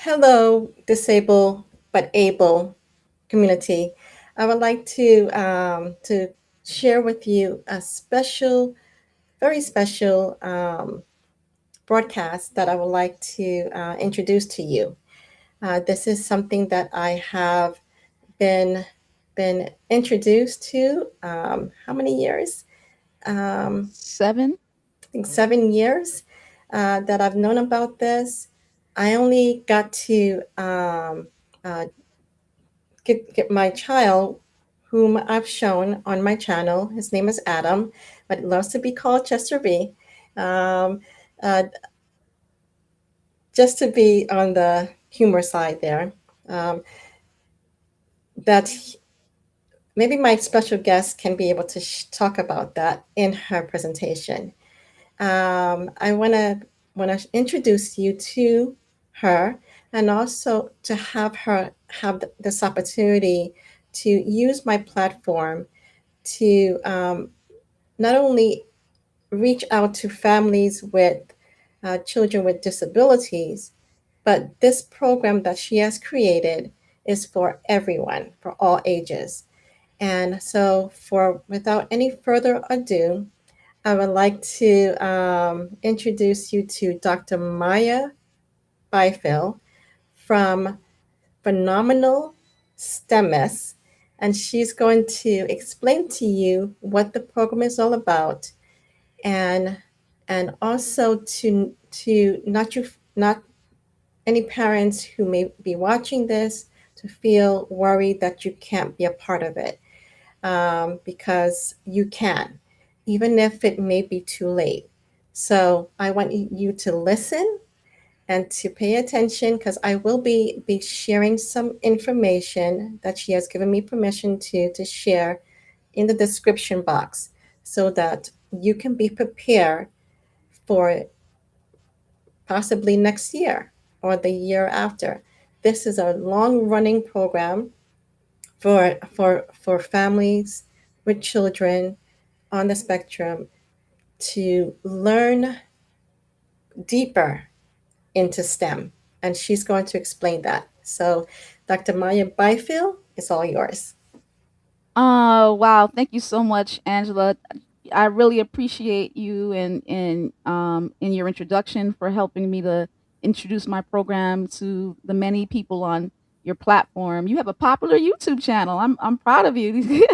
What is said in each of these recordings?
Hello, disabled but able community. I would like to share with you a special, very special broadcast that I would like to introduce to you. This is something that I have been been introduced to. How many years? Um, 7? I think 7 years that I've known about this. I only got to uh, get my child, whom I've shown on my channel. His name is Adam, but loves to be called Chester B. Um, uh, just to be on the humor side there. Um, that maybe my special guest can be able to talk about that in her presentation. I want to introduce you to her, and also to have her have this opportunity to use my platform to not only reach out to families with children with disabilities, but this program that she has created is for everyone, for all ages. And so, for without any further ado, I would like to introduce you to Dr. Maya Byfield from Phenomenal STEMist, and she's going to explain to you what the program is all about, and also to not any parents who may be watching this to feel worried that you can't be a part of it, because you can, even if it may be too late. So I want you to listen and to pay attention, because I will be sharing some information that she has given me permission to share in the description box, so that you can be prepared for possibly next year or the year after. This is a long running program for families with children on the spectrum to learn deeper into STEM. And she's going to explain that. So, Dr. Maya Byfield, it's all yours. Oh, wow. Thank you so much, Angela. I really appreciate you and in your introduction for helping me to introduce my program to the many people on your platform. You have a popular YouTube channel. I'm proud of you.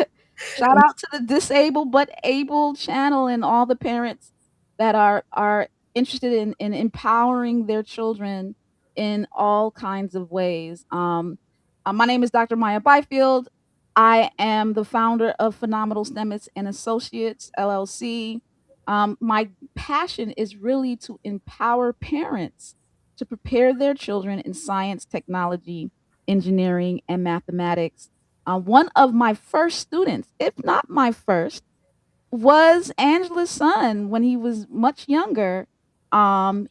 Shout out to the Disabled but Able channel and all the parents that are interested in empowering their children in all kinds of ways. My name is Dr. Maya Byfield. I am the founder of Phenomenal STEMist and Associates LLC. My passion is really to empower parents to prepare their children in science, technology, engineering, and mathematics. One of my first students, if not my first, was Angela's son when he was much younger.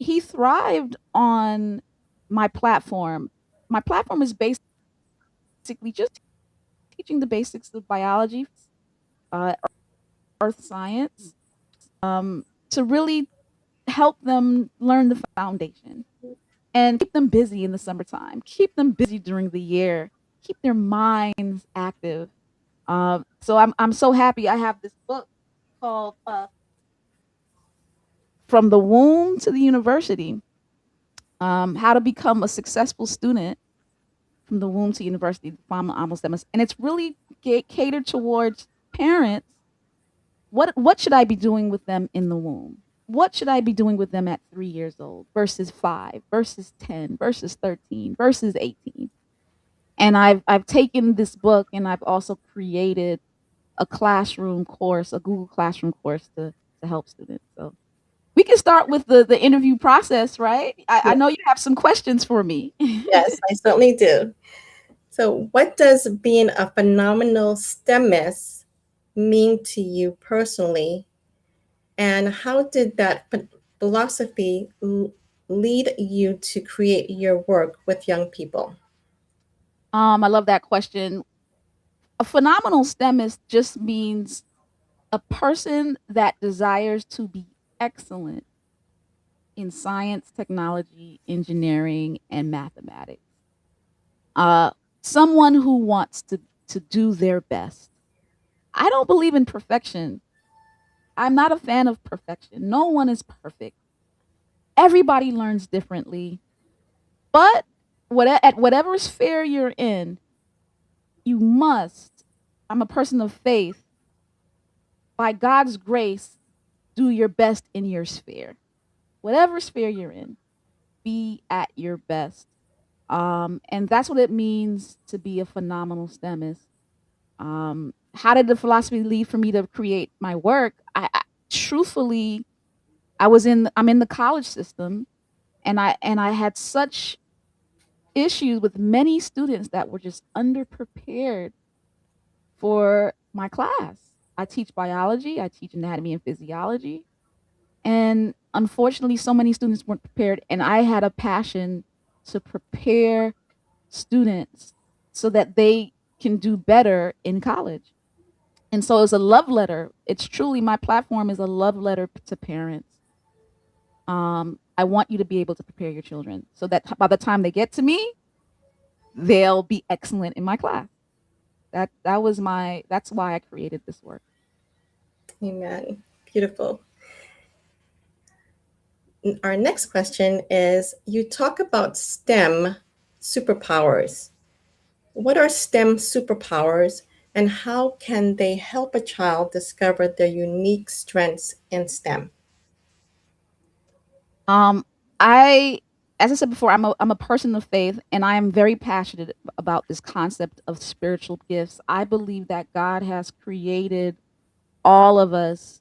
He thrived on my platform. My platform is basically just teaching the basics of biology, uh, earth science, to really help them learn the foundation and keep them busy in the summertime, keep them busy during the year, keep their minds active. So I'm so happy I have this book called From the Womb to the University, How to Become a Successful Student from the Womb to University, and it's really catered towards parents. What should I be doing with them in the womb? What should I be doing with them at 3 years old versus 5, versus 10, versus 13, versus 18? And I've taken this book and I've also created a classroom course, a Google Classroom course to help students. So we can start with the interview process, right? I Yeah, know you have some questions for me. yes, I certainly do. So, what does being a phenomenal STEMist mean to you personally, and how did that philosophy lead you to create your work with young people? I love that question. A phenomenal STEMist just means a person that desires to be excellent in science, technology, engineering, and mathematics. Uh, Someone who wants to do their best. I don't believe in perfection. I'm not a fan of perfection. No one is perfect. Everybody learns differently, but at whatever sphere you're in, you must. I'm a person of faith. By God's grace, do your best in your sphere. Whatever sphere you're in, be at your best. And that's what it means to be a phenomenal STEMist. How did the philosophy lead for me to create my work? Truthfully, I'm in the college system, and I had such issues with many students that were just underprepared for my class. I teach biology, I teach anatomy and physiology, and unfortunately, so many students weren't prepared. And I had a passion to prepare students so that they can do better in college. And so it's a love letter. It's truly, my platform is a love letter to parents. I want you to be able to prepare your children so that by the time they get to me, they'll be excellent in my class. That's why I created this work. Amen. Beautiful. Our next question is, you talk about STEM superpowers. What are STEM superpowers, and how can they help a child discover their unique strengths in STEM? Um, I, as I said before, I'm a person of faith, and I am very passionate about this concept of spiritual gifts. I believe that God has created all of us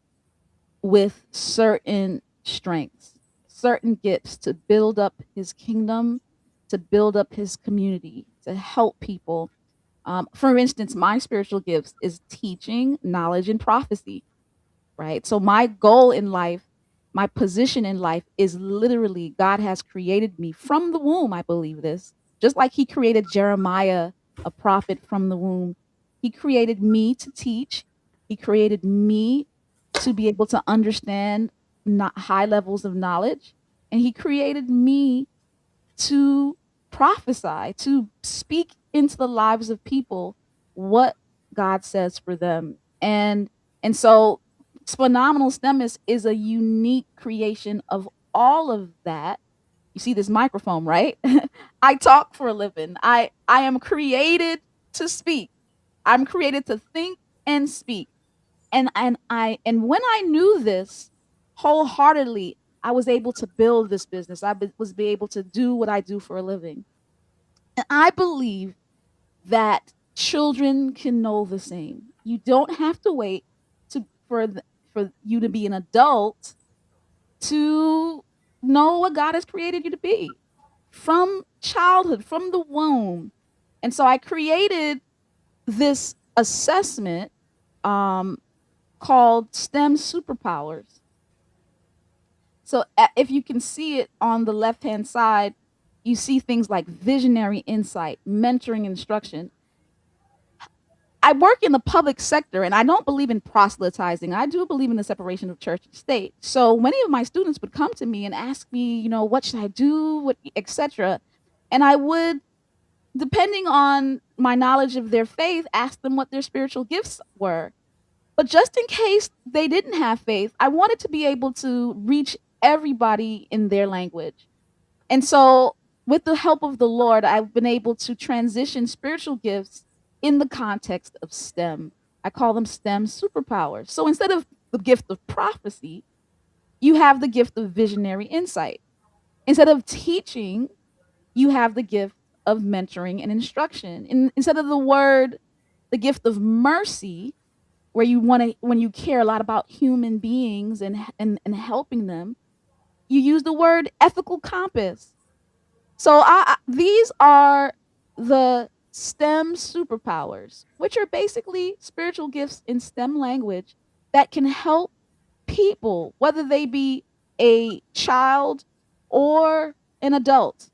with certain strengths, certain gifts to build up His kingdom, to build up His community, to help people. For instance, my spiritual gifts is teaching, knowledge, and prophecy, right? So my goal in life, my position in life is literally, God has created me from the womb. I believe this. Just like He created Jeremiah, a prophet, from the womb, He created me to teach. He created me to be able to understand not high levels of knowledge. And He created me to prophesy, to speak into the lives of people what God says for them. And so Phenomenal STEMist is a unique creation of all of that. You see this microphone, right? I talk for a living. I am created to speak. I'm created to think and speak. And when I knew this wholeheartedly, I was able to build this business. Was be able to do what I do for a living. And I believe that children can know the same. You don't have to wait to for you to be an adult to know what God has created you to be from childhood, from the womb. And so I created this assessment um, called STEM Superpowers. So if you can see it on the left hand side, you see things like visionary insight, mentoring, instruction. I work in the public sector, and I don't believe in proselytizing. I do believe in the separation of church and state. So many of my students would come to me and ask me, what should I do, what, etc. And I would, depending on my knowledge of their faith, ask them what their spiritual gifts were. But just in case they didn't have faith, I wanted to be able to reach everybody in their language. And so, with the help of the Lord, I've been able to transition spiritual gifts in the context of STEM. I call them STEM superpowers. So instead of the gift of prophecy, you have the gift of visionary insight. Instead of teaching, you have the gift of mentoring and instruction. And instead of the gift of mercy, where when you care a lot about human beings and helping them, you use the word ethical compass. So these are the STEM superpowers, which are basically spiritual gifts in STEM language that can help people, whether they be a child or an adult.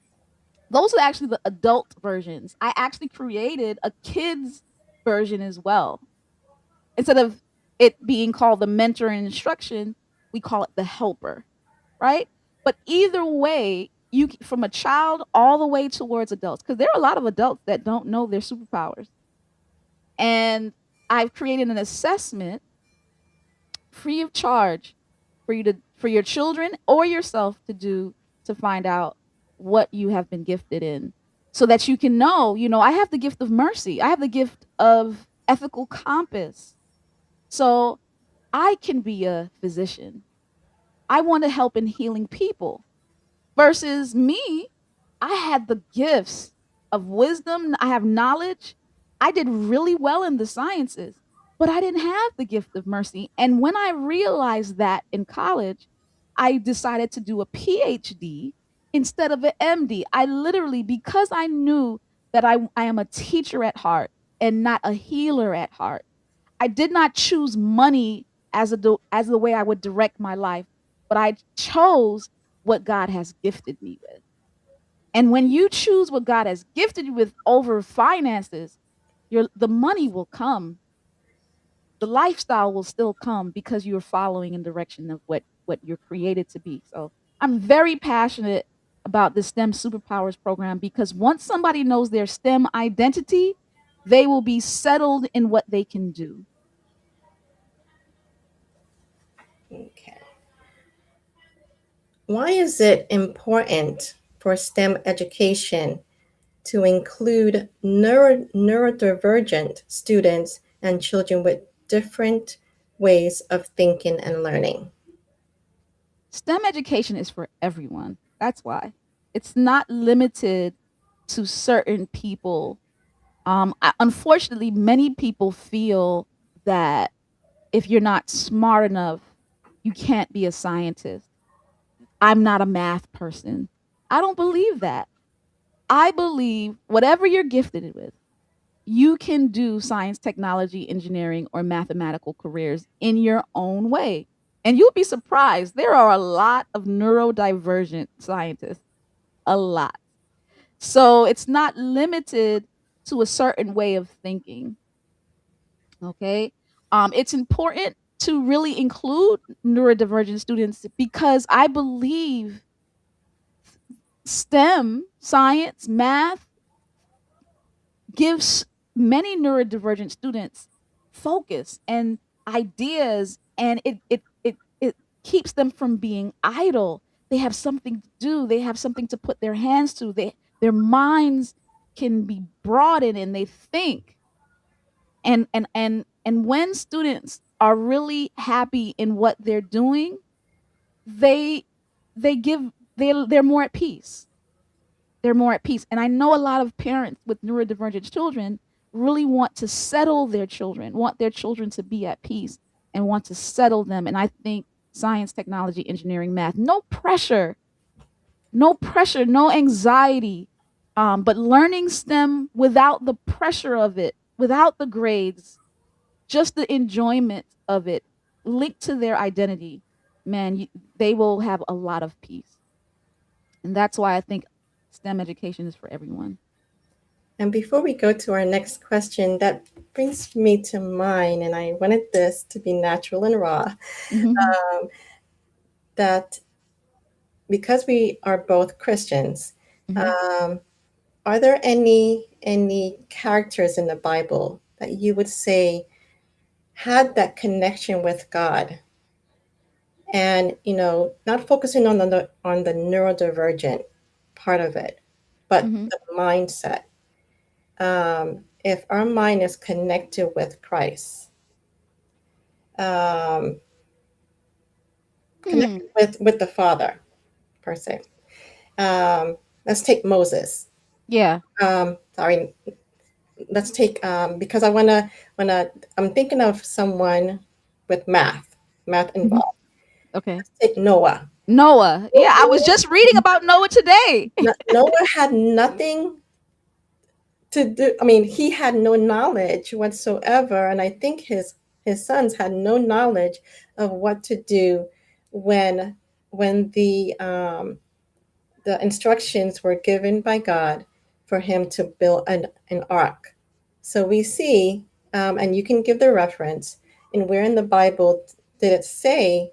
Those are actually the adult versions. I actually created a kids version as well. Instead of it being called the mentor and instruction, we call it the helper, right? But either way, from a child all the way towards adults, because there are a lot of adults that don't know their superpowers. And I've created an assessment free of charge for your children or yourself to do, to find out what you have been gifted in, so that you can know, I have the gift of mercy, I have the gift of ethical compass, so I can be a physician. I want to help in healing people. Versus me, I had the gifts of wisdom, I have knowledge. I did really well in the sciences, but I didn't have the gift of mercy. And when I realized that in college, I decided to do a PhD instead of an MD. I literally, because I knew that I am a teacher at heart and not a healer at heart, I did not choose money as the way I would direct my life, but I chose what God has gifted me with. And when you choose what God has gifted you with over finances, the money will come. The lifestyle will still come because you're following in direction of what you're created to be. So I'm very passionate about the STEM Superpowers program, because once somebody knows their STEM identity, they will be settled in what they can do. Okay. Why is it important for STEM education to include neurodivergent students and children with different ways of thinking and learning? STEM education is for everyone. That's why. It's not limited to certain people. Unfortunately, many people feel that if you're not smart enough, you can't be a scientist. I'm not a math person. I don't believe that. I believe whatever you're gifted with, you can do science, technology, engineering, or mathematical careers in your own way. And you'll be surprised. There are a lot of neurodivergent scientists, a lot. So it's not limited to a certain way of thinking. Okay. It's important to really include neurodivergent students, because I believe STEM, science, math, gives many neurodivergent students focus and ideas, and it keeps them from being idle. They have something to do, they have something to put their hands to, their minds can be broadened and they think. And when students are really happy in what they're doing, they they give they're more at peace. They're more at peace. And I know a lot of parents with neurodivergent children really want to settle their children, want their children to be at peace and want to settle them. And I think science, technology, engineering, math, no pressure, no pressure, no anxiety, but learning STEM without the pressure of it, without the grades, just the enjoyment of it, linked to their identity, man, they will have a lot of peace. And that's why I think STEM education is for everyone. And before we go to our next question, that brings me to mind, and I wanted this to be natural and raw, Mm-hmm. that because we are both Christians, Mm-hmm. um, are there any characters in the Bible that you would say had that connection with God, and not focusing on the neurodivergent part of it, but Mm-hmm. the mindset? If our mind is connected with Christ, um, Hmm. connected with the Father per se. Let's take Moses. Yeah. Sorry, let's take because I'm thinking of someone with math Mm-hmm. involved. Okay. Let's take Noah. Noah. Yeah, I was just reading about Noah today. Noah had nothing to do. I mean, he had no knowledge whatsoever, and I think his sons had no knowledge of what to do when when the instructions were given by God for him to build an ark. So we see, and you can give the reference, and where in the Bible did it say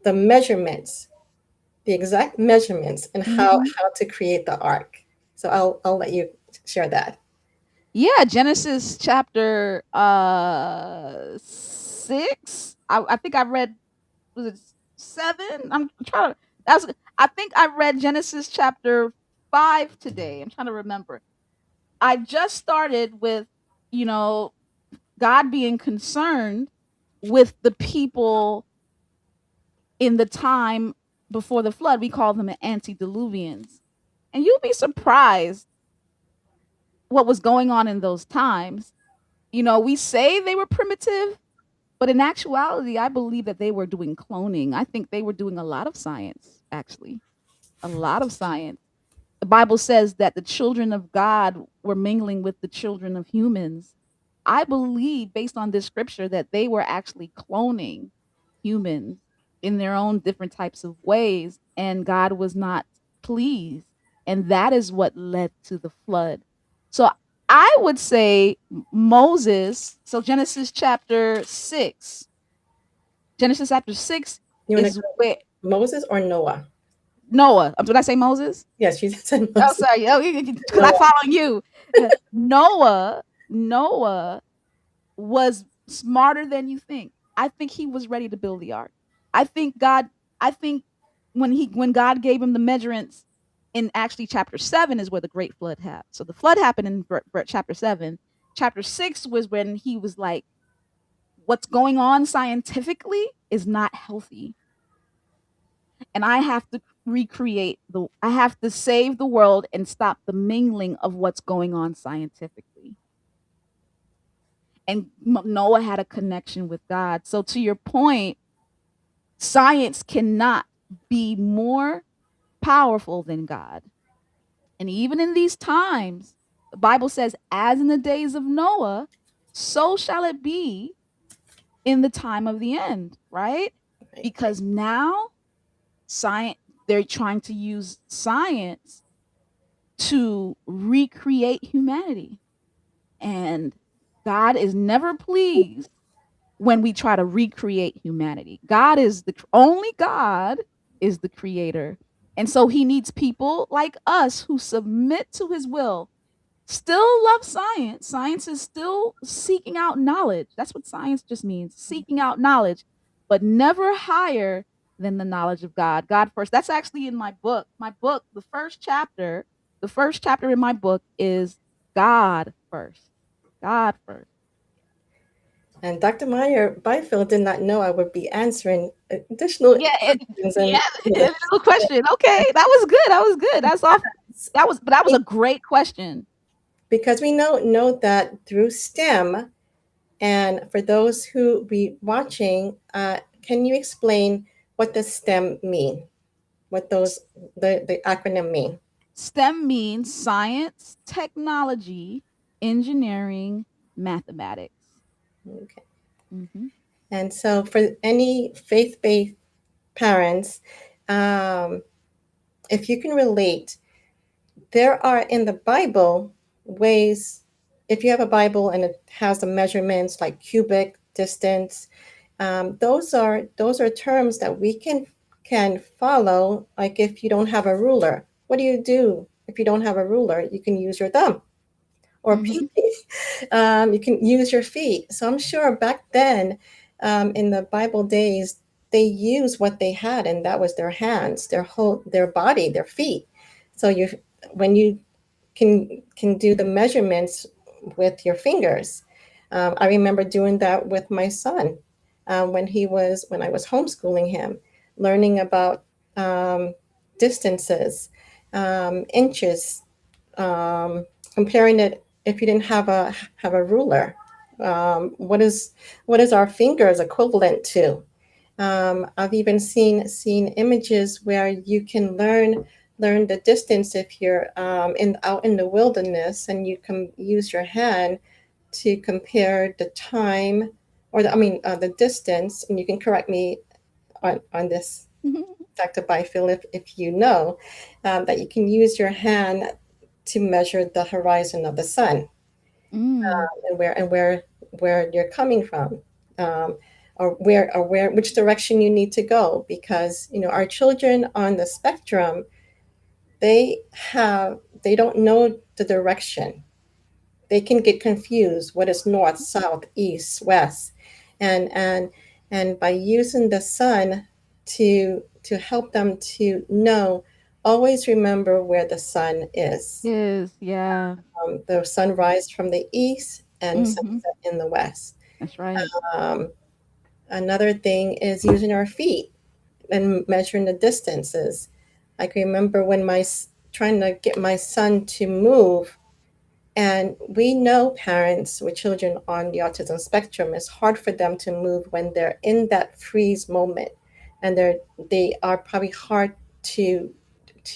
the measurements the exact measurements and Mhm. how to create the ark. So I'll let you share that. Yeah, Genesis chapter 6. I think I read, was it 7? I'm trying to, that's I think I read Genesis chapter 5 today. I'm trying to remember. I just started with, you know, God being concerned with the people in the time before the flood. We call them the antediluvians. And you'll be surprised what was going on in those times. We say they were primitive, but in actuality, I believe that they were doing cloning. I think they were doing a lot of science, actually, a lot of science. The Bible says that the children of God were mingling with the children of humans. I believe, based on this scripture, that they were actually cloning humans in their own different types of ways, and God was not pleased. And that is what led to the flood. So I would say Moses, so Genesis chapter 6 You want to is go where Moses or Noah? Noah, did I say Moses? Yes, you said Oh, Moses. sorry. Oh, because I Noah. follow you. Noah was smarter than you think. I think he was ready to build the ark. I think God. I think when God gave him the measurements in actually chapter 7 is where the great flood happened. So the flood happened in chapter 7. Chapter 6 was when he was like, "What's going on scientifically is not healthy, and I have to recreate the. I have to save the world and stop the mingling of what's going on scientifically." And Noah had a connection with God. So to your point, science cannot be more powerful than God. And even in these times, the Bible says, as in the days of Noah, so shall it be in the time of the end, right? Right. Because now science, they're trying to use science to recreate humanity. And God is never pleased when we try to recreate humanity. God is the creator. And so he needs people like us who submit to his will, still love science. Science is still seeking out knowledge. That's what science just means, seeking out knowledge, but never higher than the knowledge of God. God first. That's actually in my book. My book, the first chapter in my book is God first. God first. And Dr. Meyer Byfield did not know I would be answering additional Yeah, questions yeah, and a question. Okay, that was good. That was good. That's off. That was a great question. because we know that through STEM, and for those who be watching, can you explain what does STEM mean? What the acronym mean? STEM means science, technology, engineering, mathematics. Okay. Hmm. And so for any faith-based parents, um, if you can relate, there are in the Bible ways, if you have a Bible and it has the measurements like cubic, distance, those are terms that we can follow. Like if you don't have a ruler, what do you do if you don't have a ruler? You can use your thumb or Hmm. pinky. You can use your feet. So I'm sure back then, in the Bible days, they used what they had, and that was their hands, their body, their feet. So when you can do the measurements with your fingers. I remember doing that with my son when I was homeschooling him, learning about distances, inches, comparing it if you didn't have a ruler. What is our fingers equivalent to? I've even seen images where you can learn the distance if you're in out in the wilderness, and you can use your hand to compare the time or the distance, and you can correct me on this, Dr. Byfield, if you know that you can use your hand to measure the horizon of the sun, Mm. and where you're coming from. Um, or where which direction you need to go, because our children on the spectrum, they they don't know the direction. They can get confused what is north, south, east, west, and and by using the sun to help them to know, always remember where the sun is. Is, yeah. The sun rises from the east and Mhm. sunset in the west. That's right. um, Another thing is using our feet and measuring the distances. I can remember when trying to get my son to move. And we know parents with children on the autism spectrum, it's hard for them to move when they're in that freeze moment, and they are probably hard to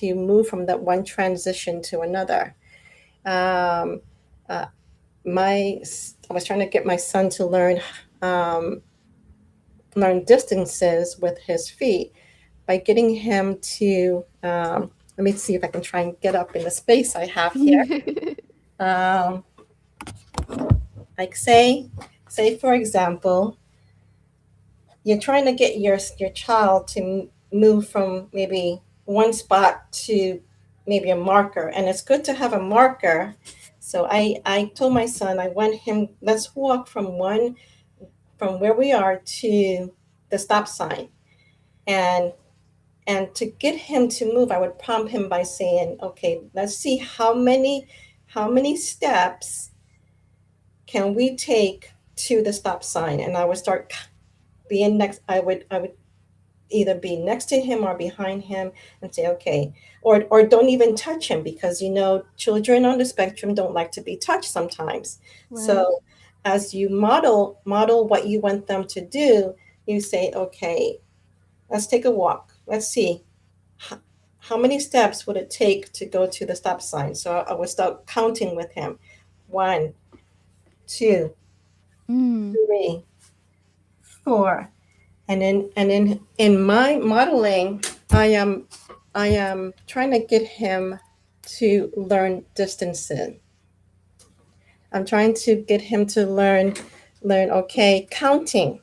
move from that one transition to another. Um, uh, I was trying to get my son to um, learn distances with his feet by getting him to. Let me see if I can try and get up in the space I have here. Um, like say for example, you're trying to get your child to move from maybe one spot to maybe a marker, and it's good to have a marker. So I told my son, I want him, let's walk from where we are to the stop sign. And and to get him to move, I would prompt him by saying, okay, let's see how many steps can we take to the stop sign. And I would start being next. I would either be next to him or behind him and say, okay, or don't even touch him, because children on the spectrum don't like to be touched sometimes. Right. So as you model what you want them to do, you say, okay, let's take a walk. Let's see how, how many steps would it take to go to the stop sign. So I would start counting with him. One, two, Mm. three, four. And then in my modeling, I am trying to get him to learn distancing. I'm trying to get him to learn, okay, counting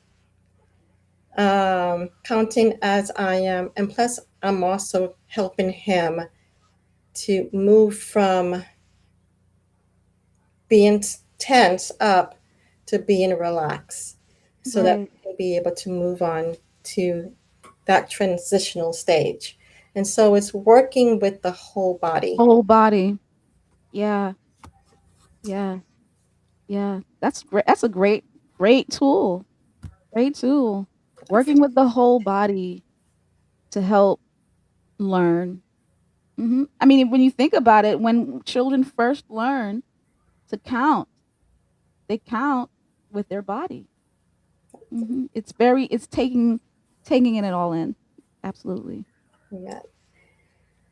as I am. And plus I'm also helping him to move from being tense up to being relaxed, so that Right. we can be able to move on to that transitional stage. And so it's working with the whole body. Whole body. Yeah. Yeah. Yeah. That's great. That's a great tool. Great tool. Working with the whole body to help learn. I mean, when you think about it, when children first learn to count, they count with their body. It's taking it all in. Absolutely. Yeah.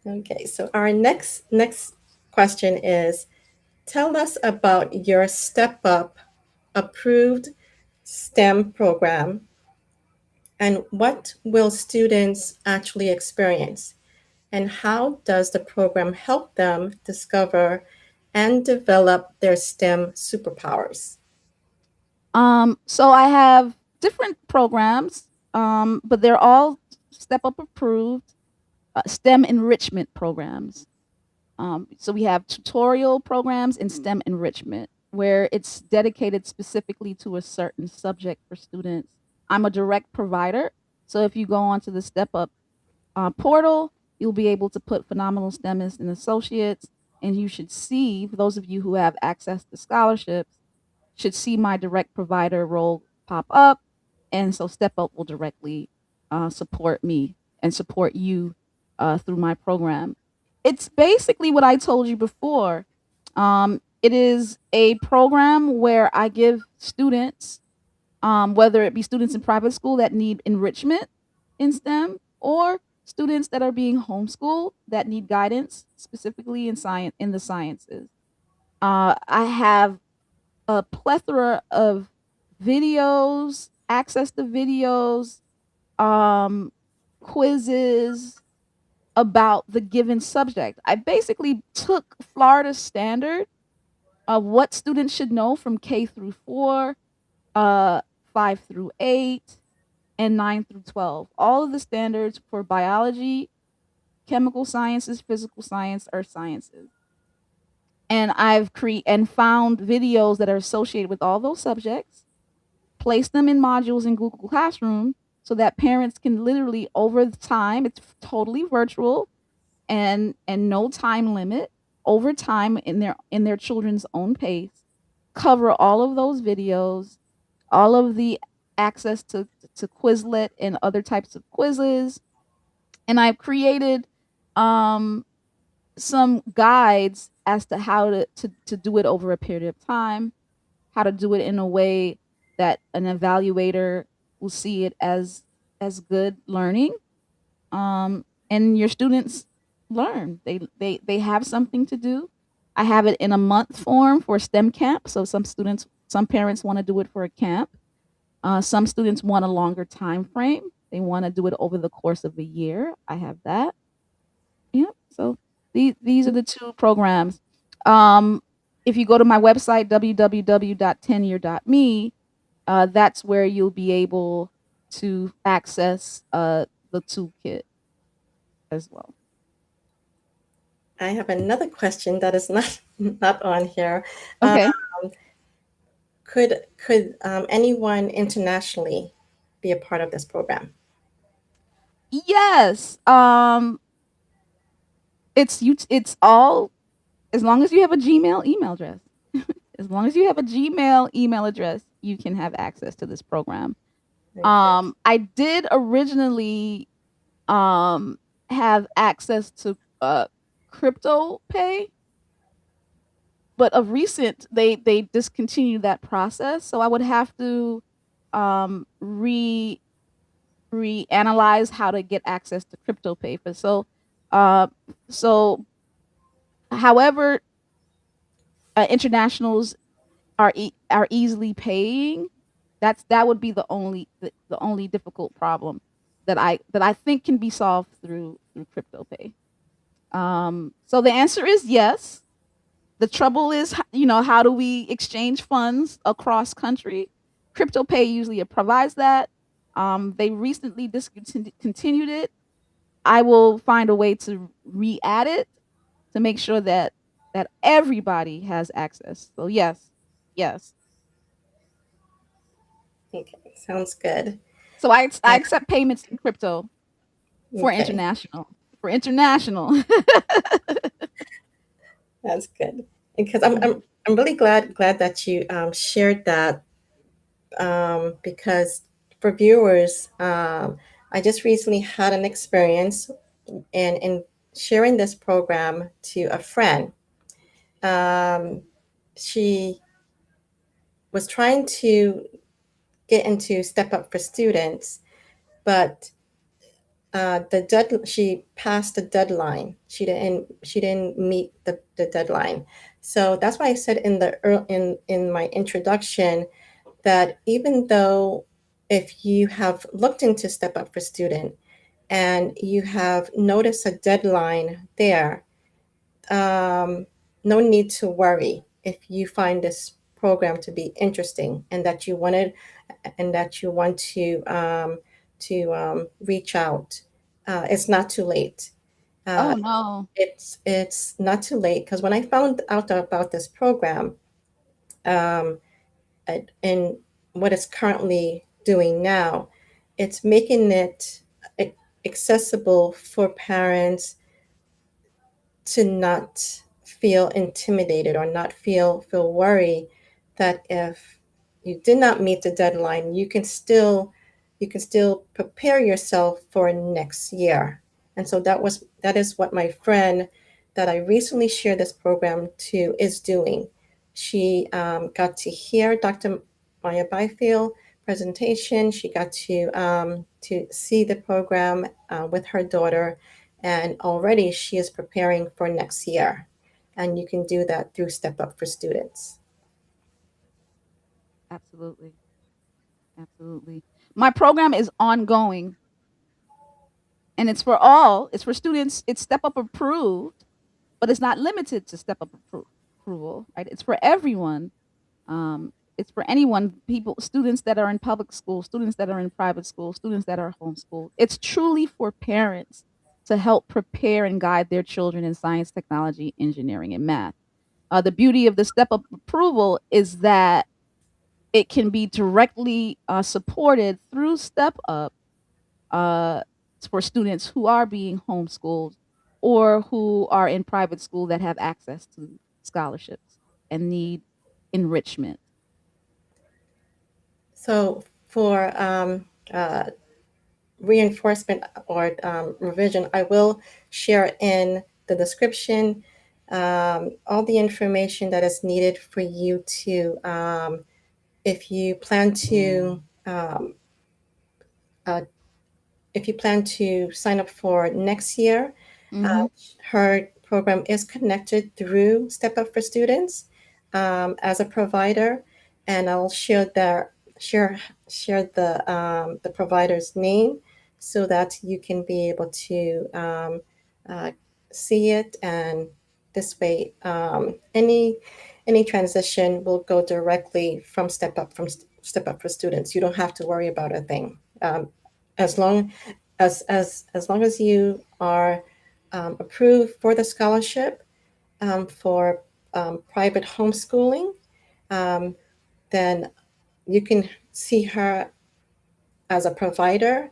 Okay. So our next question is, tell us about your Step Up approved STEM program, and what will students actually experience, and how does the program help them discover and develop their STEM superpowers? So I have different programs, but they're all Step Up approved STEM enrichment programs. So we have tutorial programs and STEM enrichment, where it's dedicated specifically to a certain subject for students. I'm a direct provider. So if you go onto the Step Up portal, you'll be able to put Phenomenal STEMist and Associates, and you should see, for those of you who have access to scholarships, should see my direct provider role pop up. And so Step Up will directly support me and support you through my program. It's basically what I told you before. It is a program where I give students, whether it be students in private school that need enrichment in STEM, or students that are being homeschooled that need guidance specifically in science, in the sciences. I have a plethora of videos, access to videos, um, quizzes about the given subject. I basically took Florida standard of what students should know from K through 4, uh, 5 through 8, and 9 through 12. All of the standards for biology, chemical sciences, physical science, earth sciences. And I've found videos that are associated with all those subjects, place them in modules in Google Classroom so that parents can literally over the time, it's totally virtual and no time limit, over time in their children's own pace, cover all of those videos, all of the access to Quizlet and other types of quizzes. And I've created um some guides as to how to do it over a period of time, how to do it in a way that an evaluator will see it as good learning. And your students learn. They have something to do. I have it in a month form for STEM camp. So some parents want to do it for a camp. Some students want a longer time frame. They want to do it over the course of a year. I have that. Yeah. So these are the two programs. Um, if you go to my website, www.tenyear.me, that's where you'll be able to access the toolkit as well. I have another question that is not not on here. Um, Okay. could anyone internationally be a part of this program? Yes. It's all as long as you have a Gmail email address. As long as you have a Gmail email address, you can have access to this program. Okay. I did originally um have access to crypto pay, but of recent they discontinued that process, so I would have to um re reanalyze how to get access to crypto pay for uh so however internationals are easily paying, that would be the only difficult problem that I think can be solved through crypto pay. So the answer is yes. The trouble is, how do we exchange funds across country? Crypto pay usually provides that. They recently discontinued it. I will find a way to re-add it to make sure that everybody has access. So yes, yes. Okay. Sounds good. So I Uh, accept payments in crypto for okay. international. For international. That's good. Because I'm really glad that you shared that, because for viewers, I just recently had an experience in sharing this program to a friend. Um, she was trying to get into Step Up for Students, but she passed the deadline. She didn't meet the deadline. So that's why I said in my introduction that even though if you have looked into Step Up for Student and you have noticed a deadline there, um, no need to worry if you find this program to be interesting and that you wanted and that you want to reach out. It's not too late. Uh, Oh no. it's not too late because when I found out about this program, um, and what it's currently doing now, it's making it accessible for parents to not feel intimidated or not feel worry that if you did not meet the deadline, you can still prepare yourself for next year. And so that is what my friend that I recently shared this program to is doing. She got to hear Dr. Maya Byfield presentation. She got to see the program with her daughter, and already she is preparing for next year. And you can do that through Step Up for Students. Absolutely. Absolutely. My program is ongoing and it's for all. It's for students. It's Step Up approved, but it's not limited to Step Up approval, right? It's for everyone. It's for anyone, people, students that are in public school, students that are in private school, students that are homeschooled. It's truly for parents to help prepare and guide their children in science, technology, engineering, and math. The beauty of the step up approval is that it can be directly supported through step up uh, for students who are being homeschooled or who are in private school that have access to scholarships and need enrichment. So for reinforcement or revision, I will share in the description all the information that is needed for you to, if you plan to, uh, if you plan to sign up for next year. Mm-hmm. Her program is connected through Step Up for Students as a provider, and I'll share share the provider's name so that you can be able to uh, see it, and this way any transition will go directly from Step Up for Students. You don't have to worry about a thing. As long as long as you are approved for the scholarship for private homeschooling, um, then you can see her as a provider.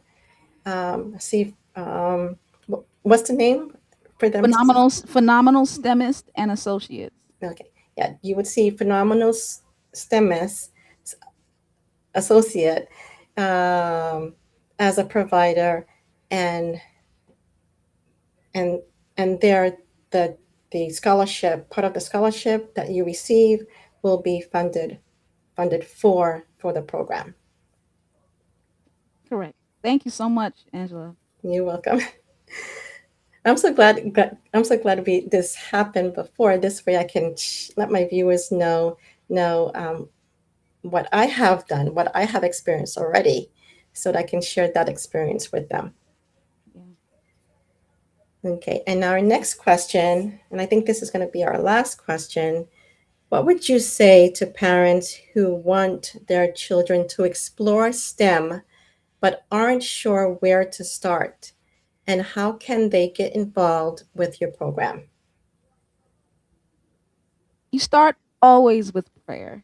See, what's the name for them to see? Phenomenal STEMist and associates. Okay, yeah, you would see Phenomenal STEMist associate um, as a provider, and and and there the the scholarship, part of the scholarship that you receive will be funded for the program. Correct. Thank you so much, Angela. You're welcome. I'm so glad this happened before. This way I can let my viewers know what I have done, what I have experienced already, so that I can share that experience with them. Yeah. Okay, and our next question, and I think this is going to be our last question. What would you say to parents who want their children to explore STEM but aren't sure where to start? And how can they get involved with your program? You start always with prayer.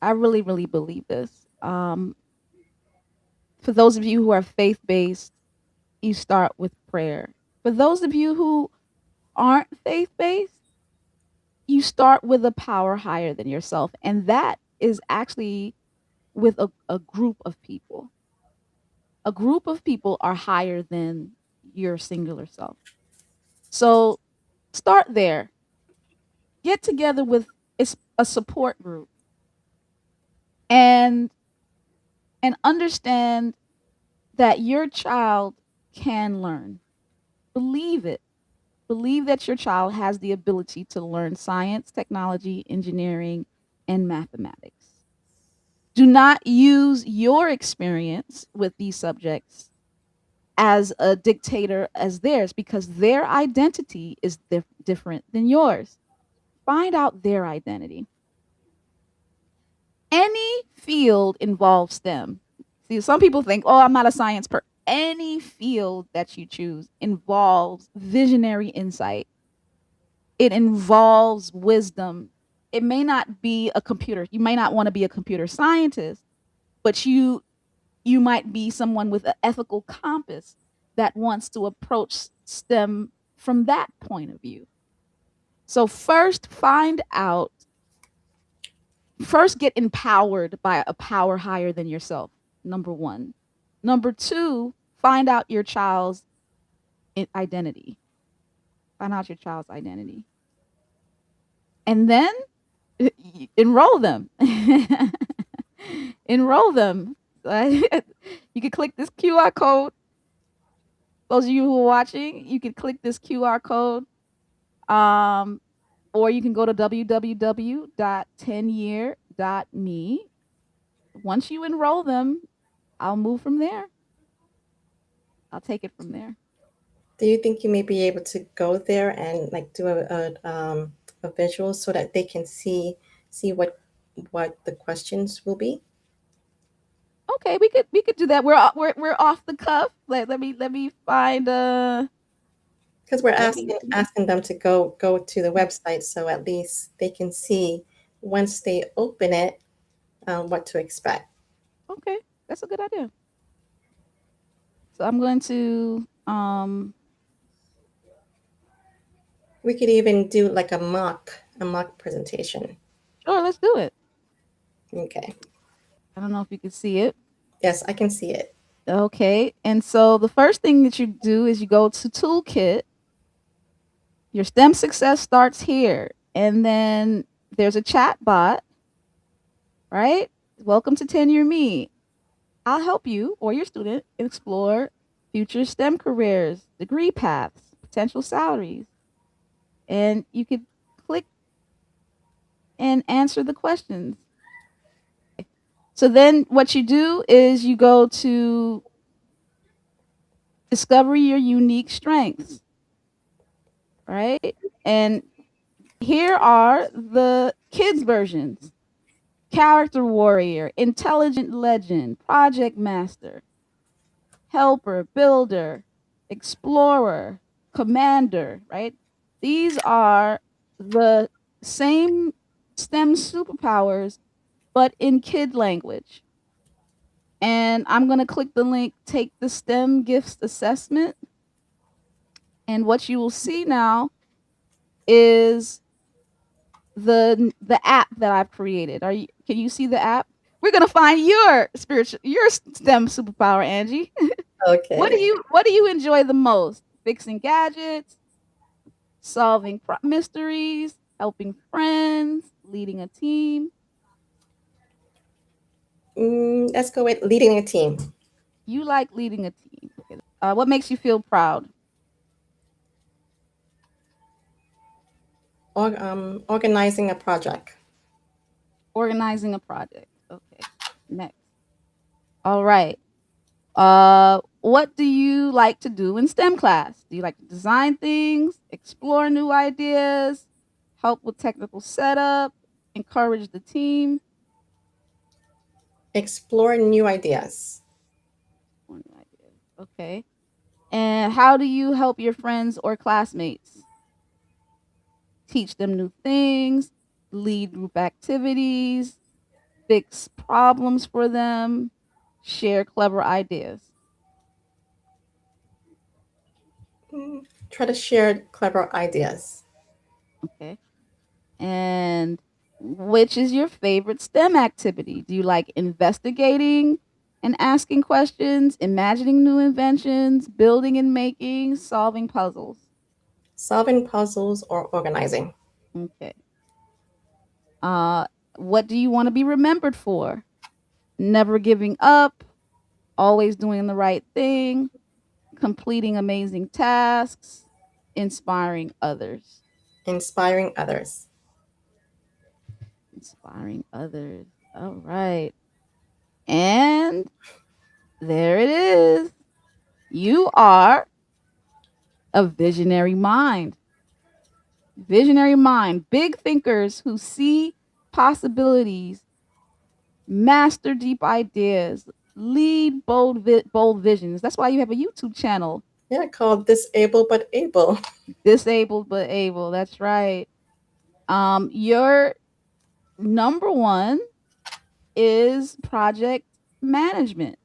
I really, really believe this. For those of you who are faith based, you start with prayer. For those of you who aren't faith based, you start with a power higher than yourself. And that is actually with a group of people. A group of people are higher than your singular self. So start there. Get together with a support group and understand that your child can learn. Believe it. Believe that your child has the ability to learn science, technology, engineering, and mathematics. Do not use your experience with these subjects as a dictator as theirs, because their identity is different than yours. Find out their identity. Any field involves STEM. See, some people think, oh, I'm not a science person. Any field that you choose involves visionary insight. It involves wisdom. It may not be a computer. You may not want to be a computer scientist, but you might be someone with an ethical compass that wants to approach STEM from that point of view. So first get empowered by a power higher than yourself. Number 1. Number 2, find out your child's identity. Find out your child's identity. And then enroll them. Enroll them. You can click this QR code. Those of you who are watching, you can click this QR code, or you can go to www.tenyear.me. Once you enroll them, I'll move from there. I'll take it from there. Do you think you may be able to go there and like do a visual so that they can see what the questions will be? Okay, we could do that. We're off the cuff. Let me find Because we're let me asking them to go to the website so at least they can see once they open it what to expect. okay, that's a good idea. So I'm going to We could even do like a mock presentation. sure, let's do it. Okay. I don't know if you can see it. Yes, I can see it. Okay. And so the first thing that you do is you go to Toolkit. Your STEM success starts here. And then there's a chat bot, right? Welcome to TenYearMe. I'll help you or your student explore future STEM careers, degree paths, potential salaries. And you could click and answer the questions. So then what you do is you go to discover your unique strengths, right? And here are the kids versions: character warrior, intelligent legend, project master, helper, builder, explorer, commander, right? These are the same STEM superpowers, but in kid language. And I'm going to click the link, take the STEM gifts assessment. And what you will see now is the app that I've created. Can you see the app? We're gonna find your STEM superpower, Angie. what do Okay. you what do you enjoy the most? Fixing gadgets, solving mysteries, helping friends, leading a team. Let's go with leading a team. You like leading a team. Okay. What makes you feel proud? Organizing a project. Organizing a project. Okay. Next. All right. What do you like to do in STEM class? Do you like to design things, explore new ideas, help with technical setup, encourage the team? Explore new ideas. Explore new ideas. Okay. And how do you help your friends or classmates? Teach them new things, lead group activities, fix problems for them, share clever ideas. Try to share clever ideas. Okay. And which is your favorite STEM activity? Do you like investigating and asking questions, imagining new inventions, building and making, solving puzzles? Solving puzzles or organizing. Okay. Uh, what do you want to be remembered for? Never giving up, always doing the right thing, completing amazing tasks, inspiring others. Inspiring others. Inspiring others. All right. And there it is. You are a visionary mind. Visionary mind, big thinkers who see possibilities, master deep ideas, lead bold visions. That's why you have a YouTube channel, Yeah, called Disabled But Able. disabled but able. That's right. Your number one is project management,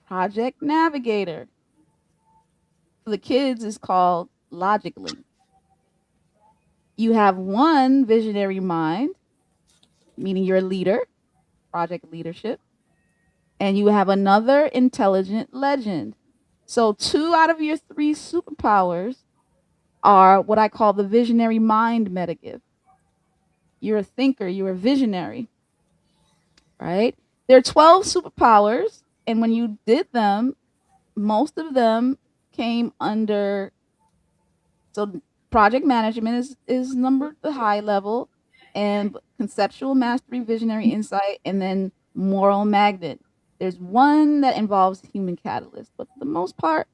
project navigator. For the kids, is called Logic Link. You have one visionary mind, meaning you're a leader, project leadership, and you have another intelligent legend. So, two out of your three superpowers are what I call the visionary mind metagift. You're a thinker, you're a visionary, right? There are 12 superpowers, and when you did them, most of them came under, so project management is number the high level, and conceptual mastery, visionary insight, and then moral magnet. There's one that involves human catalyst, but for the most part,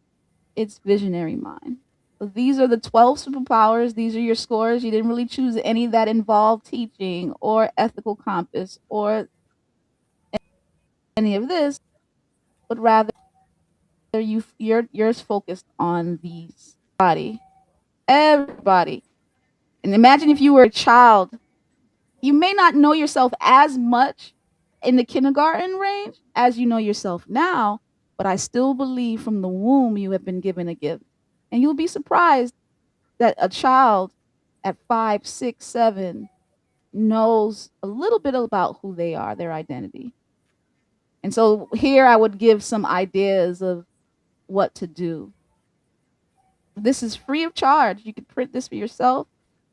it's visionary mind. These are the 12 superpowers. These are your scores. You didn't really choose any that involve teaching or ethical compass or any of this, but rather yours focused on these everybody. And imagine if you were a child, you may not know yourself as much in the kindergarten range as you know yourself now, but I still believe from the womb you have been given a gift. And you'll be surprised that a child at 5, 6, 7 knows a little bit about who they are, their identity. And so here I would give some ideas of what to do. This is free of charge. You can print this for yourself.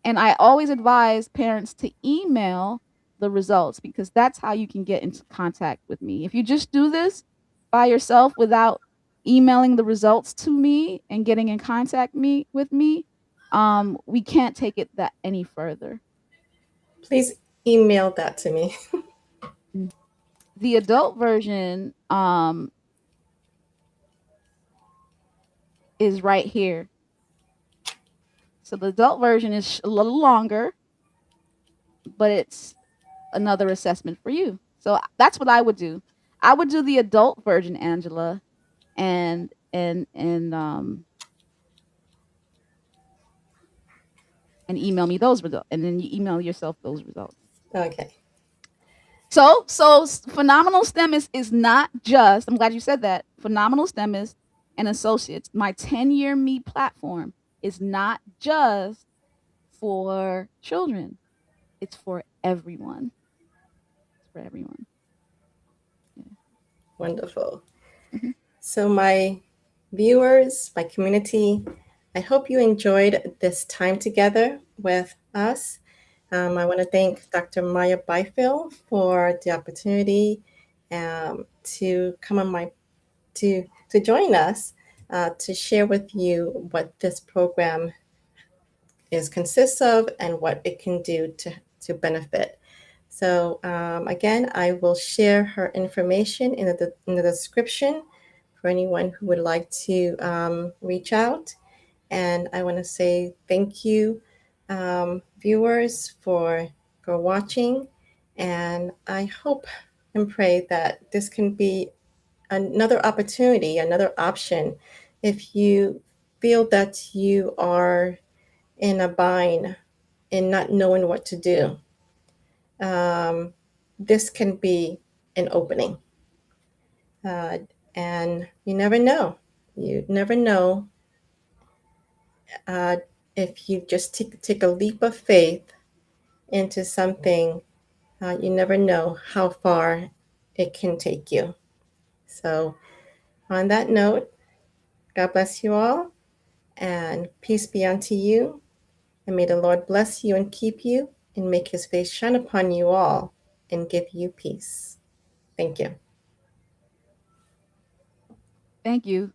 And I always advise parents to email the results because that's how you can get into contact with me. If you just do this by yourself without emailing the results to me and getting in contact with me, we can't take it that any further. Please email that to me. The adult version is right here. So the adult version is a little longer, but it's another assessment for you. So that's what I would do. I would do the adult version, Angela, and email me those results, and then you email yourself those results. Okay. So Phenomenal STEMist is not just, I'm glad you said that, Phenomenal STEMist and Associates, my TenYearMe platform is not just for children. It's for everyone. It's for everyone. Yeah. Wonderful. Mm-hmm. So my viewers, my community, I hope you enjoyed this time together with us. I want to thank Dr. Maya Byfield for the opportunity to come on to join us to share with you what this program is consists of and what it can do to benefit. So again, I will share her information in the description for anyone who would like to reach out. And I want to say thank you, viewers, for watching. And I hope and pray that this can be another opportunity, another option, if you feel that you are in a bind in not knowing what to do. This can be an opening. And you never know. You never know uh, if you just take a leap of faith into something, you never know how far it can take you. So, on that note, God bless you all, and peace be unto you. And may the Lord bless you and keep you, and make his face shine upon you all, and give you peace. Thank you. Thank you.